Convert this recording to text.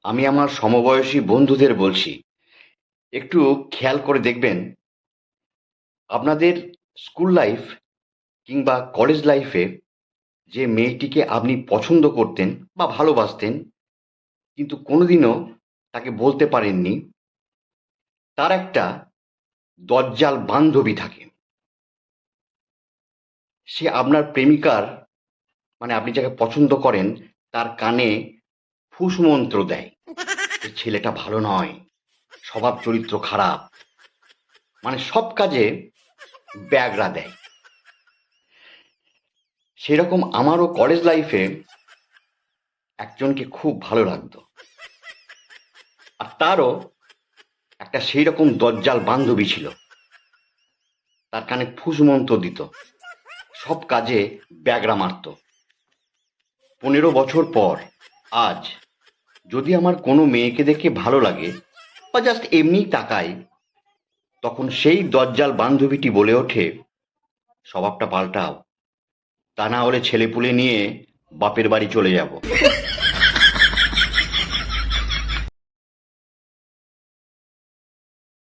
আমি আমার সমবয়সী বন্ধুদের বলছি, একটু খেয়াল করে দেখবেন আপনাদের স্কুল লাইফ কিংবা কলেজ লাইফে যে মেয়েটিকে আপনি পছন্দ করতেন বা ভালোবাসতেন কিন্তু কোনোদিনও তাকে বলতে পারেননি, তার একটা দজ্জাল বান্ধবী থাকে। সে আপনার প্রেমিকার মানে আপনি যাকে পছন্দ করেন তার কানে ফুসমন্ত্র দেয় যে ছেলেটা ভালো নয়, স্বভাব চরিত্র খারাপ, মানে সব কাজে ব্যাগরা দেয়। সেরকম আমারও কলেজ লাইফে একজনকে খুব ভালো লাগতো, আর তারও একটা সেই রকম দজ্জাল বান্ধবী ছিল। তার কানে ফুসমন্ত্র দিত, সব কাজে ব্যাগরা মারত। 15 বছর পর আজ যদি আমার কোনো মেয়েকে দেখে ভালো লাগে বা জাস্ট এমনি তাকাই, তখন সেই দজ্জাল বান্ধবীটি বলে ওঠে, স্বভাবটা পাল্টাও, তা না হলে ছেলেপুলে নিয়ে বাপের বাড়ি চলে যাব।